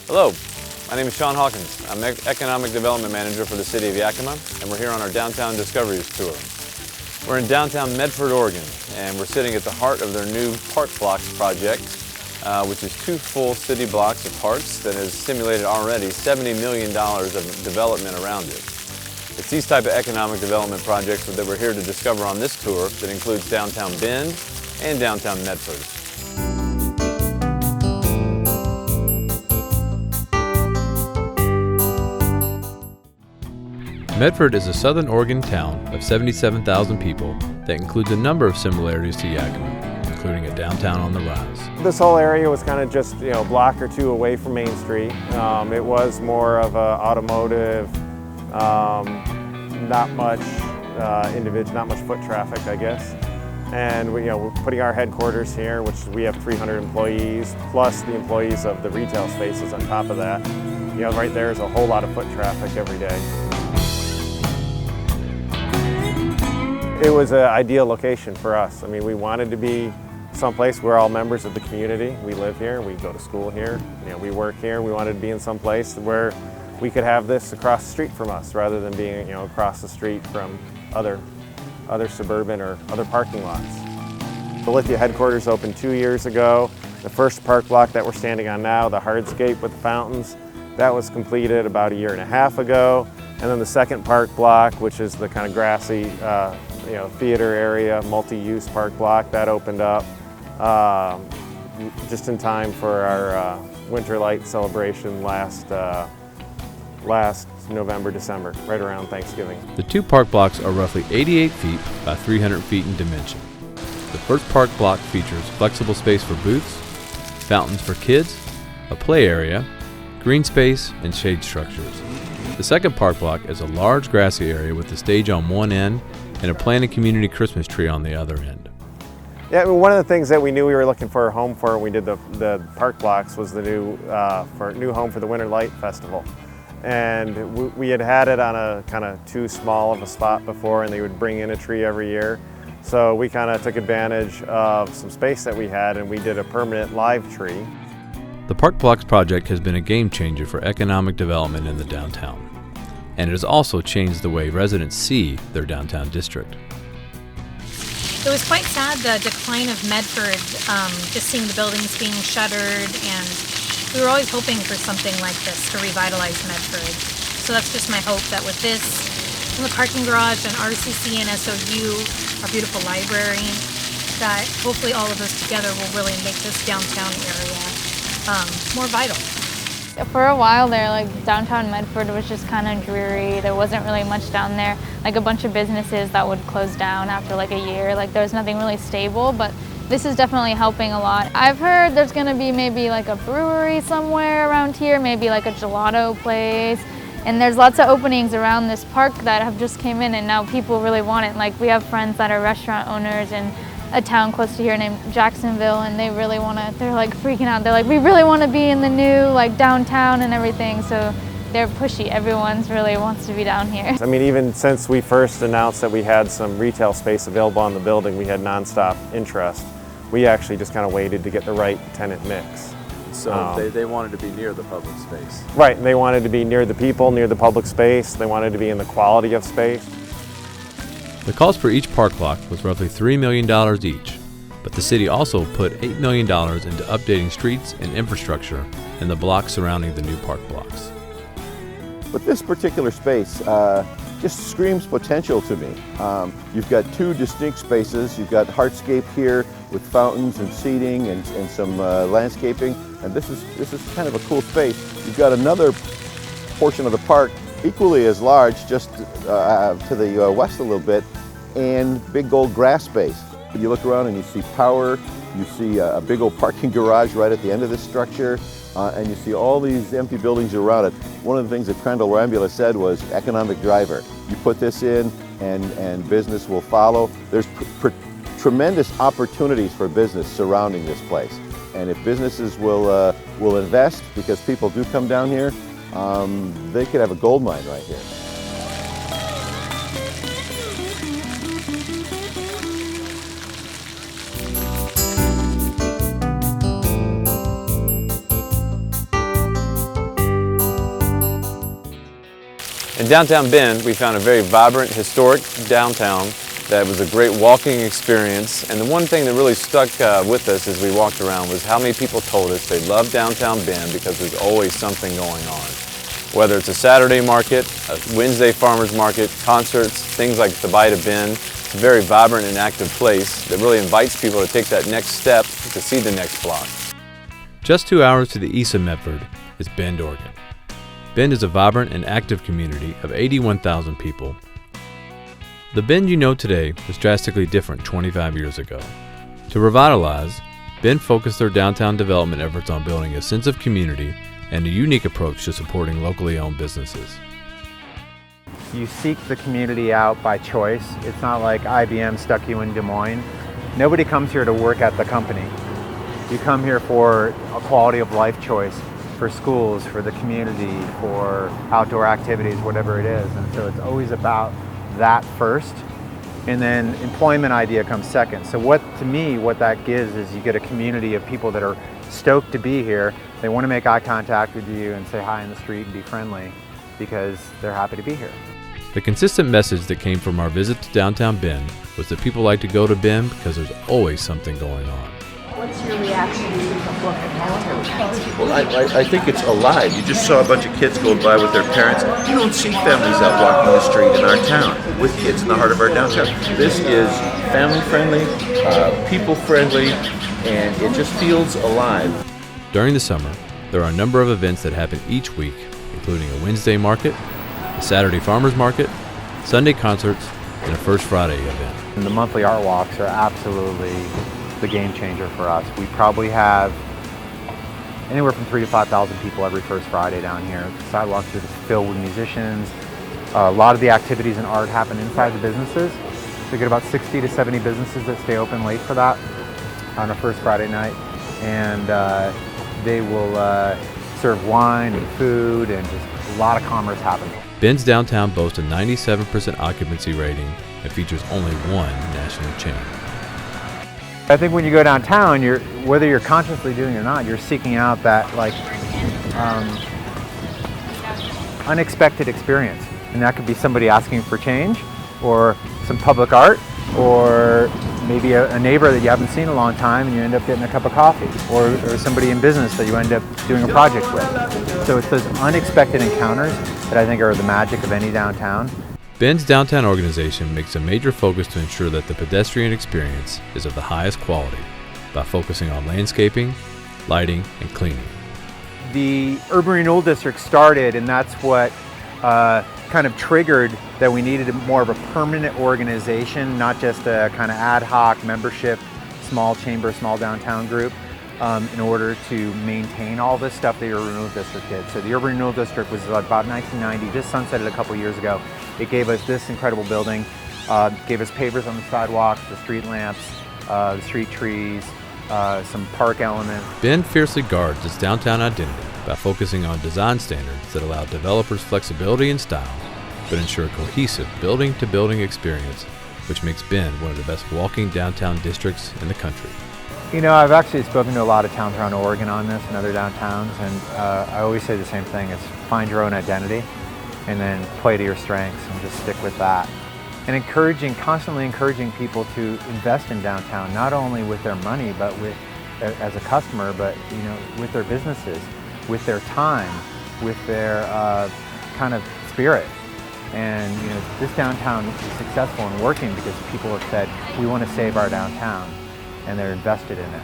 Hello, my name is Sean Hawkins. I'm Economic Development Manager for the City of Yakima, and we're here on our Downtown Discoveries Tour. We're in downtown Medford, Oregon, and we're sitting at the heart of their new Park Blocks project, which is 2 full city blocks of parks that has stimulated already $70 million of development around it. It's these type of economic development projects that we're here to discover on this tour that includes Downtown Bend and Downtown Medford. Medford is a southern Oregon town of 77,000 people that includes a number of similarities to Yakima, including a downtown on the rise. This whole area was kind of just a block or two away from Main Street. It was more of an automotive, not much not much foot traffic, I guess. And we're putting our headquarters here, which we have 300 employees, plus the employees of the retail spaces on top of that. Right there is a whole lot of foot traffic every day. It was an ideal location for us. I mean, we wanted to be someplace where all members of the community, we live here, we go to school here, we work here. We wanted to be in some place where we could have this across the street from us rather than being across the street from other suburban or other parking lots. The Lithia headquarters opened 2 years ago. The first park block that we're standing on now, the hardscape with the fountains, that was completed about 1.5 years ago. And then the second park block, which is the kind of grassy theater area, multi-use park block, that opened up just in time for our winter light celebration last November, December, right around Thanksgiving. The 2 park blocks are roughly 88 feet by 300 feet in dimension. The first park block features flexible space for booths, fountains for kids, a play area, green space, and shade structures. The second park block is a large grassy area with the stage on one end and a planted community Christmas tree on the other end. Yeah, I mean, one of the things that we knew we were looking for a home for when we did the park blocks was the new home for the Winter Light Festival. And we had it on a kind of too small of a spot before, and they would bring in a tree every year. So we kind of took advantage of some space that we had, and we did a permanent live tree. The Park Blocks project has been a game changer for economic development in the downtown, and it has also changed the way residents see their downtown district. It was quite sad, the decline of Medford, just seeing the buildings being shuttered, and we were always hoping for something like this to revitalize Medford. So that's just my hope that with this, and the parking garage and RCC and SOU, our beautiful library, that hopefully all of those together will really make this downtown area more vital. For a while there, downtown Medford was just kind of dreary. There wasn't really much down there. A bunch of businesses that would close down after a year. There was nothing really stable, but this is definitely helping a lot. I've heard there's going to be maybe a brewery somewhere around here, maybe a gelato place. And there's lots of openings around this park that have just came in, and now people really want it. We have friends that are restaurant owners in a town close to here named Jacksonville, and they really want to, they're freaking out. They're we really want to be in the new downtown and everything. So they're pushy. Everyone's really wants to be down here. I mean, even since we first announced that we had some retail space available on the building, we had nonstop interest. We actually just kind of waited to get the right tenant mix. So they wanted to be near the public space. Right, and they wanted to be near the people, near the public space. They wanted to be in the quality of space. The cost for each park block was roughly $3 million each, but the city also put $8 million into updating streets and infrastructure in the blocks surrounding the new park blocks. But this particular space just screams potential to me. You've got 2 distinct spaces. You've got hardscape here with fountains and seating and some landscaping, and this is kind of a cool space. You've got another portion of the park equally as large, just to the west a little bit, and big old grass space. You look around and you see power, you see a big old parking garage right at the end of this structure, and you see all these empty buildings around it. One of the things that Crandall Rambula said was economic driver. You put this in and business will follow. There's tremendous opportunities for business surrounding this place. And if businesses will invest, because people do come down here, they could have a gold mine right here. In downtown Bend, we found a very vibrant, historic downtown that was a great walking experience. And the one thing that really stuck with us as we walked around was how many people told us they love downtown Bend because there's always something going on. Whether it's a Saturday market, a Wednesday farmers market, concerts, things like the Bite of Bend, it's a very vibrant and active place that really invites people to take that next step to see the next block. Just 2 hours to the east of Medford is Bend, Oregon. Bend is a vibrant and active community of 81,000 people. The Bend you know today was drastically different 25 years ago. To revitalize, Bend focused their downtown development efforts on building a sense of community and a unique approach to supporting locally owned businesses. You seek the community out by choice. It's not like IBM stuck you in Des Moines. Nobody comes here to work at the company. You come here for a quality of life choice, for schools, for the community, for outdoor activities, whatever it is. And so it's always about that first, and then employment idea comes second. So to me, what that gives is you get a community of people that are stoked to be here. They want to make eye contact with you and say hi in the street and be friendly because they're happy to be here. The consistent message that came from our visit to downtown Bend was that people like to go to Bend because there's always something going on. What's your reaction to the look at Well, I think it's alive. You just saw a bunch of kids going by with their parents. You don't see families out walking the street in our town with kids in the heart of our downtown. This is family friendly, people friendly, and it just feels alive. During the summer, there are a number of events that happen each week, including a Wednesday market, a Saturday farmers market, Sunday concerts, and a First Friday event. And the monthly art walks are absolutely the game changer for us. We probably have anywhere from 3,000 to 5,000 people every First Friday down here. The sidewalks are just filled with musicians. A lot of the activities and art happen inside the businesses. We get about 60 to 70 businesses that stay open late for that on a First Friday night. And they will serve wine and food, and just a lot of commerce happening. Bend's downtown boasts a 97% occupancy rating and features only one national chain. I think when you go downtown, whether you're consciously doing it or not, you're seeking out that unexpected experience. And that could be somebody asking for change, or some public art, or maybe a neighbor that you haven't seen in a long time and you end up getting a cup of coffee, or somebody in business that you end up doing a project with. So it's those unexpected encounters that I think are the magic of any downtown. Bend's downtown organization makes a major focus to ensure that the pedestrian experience is of the highest quality by focusing on landscaping, lighting, and cleaning. The Urban Renewal District started, and that's what kind of triggered that we needed more of a permanent organization, not just a kind of ad hoc membership, small chamber, small downtown group, in order to maintain all this stuff the Urban Renewal District did. So the Urban Renewal District was about 1990, just sunsetted a couple years ago. It gave us this incredible building, gave us pavers on the sidewalks, the street lamps, the street trees, some park elements. Bend fiercely guards its downtown identity by focusing on design standards that allow developers flexibility and style, but ensure a cohesive building-to-building experience, which makes Bend one of the best walking downtown districts in the country. You know, I've actually spoken to a lot of towns around Oregon on this and other downtowns, and I always say the same thing: is find your own identity, and then play to your strengths, and just stick with that. And constantly encouraging people to invest in downtown, not only with their money, but as a customer, but with their businesses, with their time, with their kind of spirit. And this downtown is successful in working because people have said, we want to save our downtown, and they're invested in it.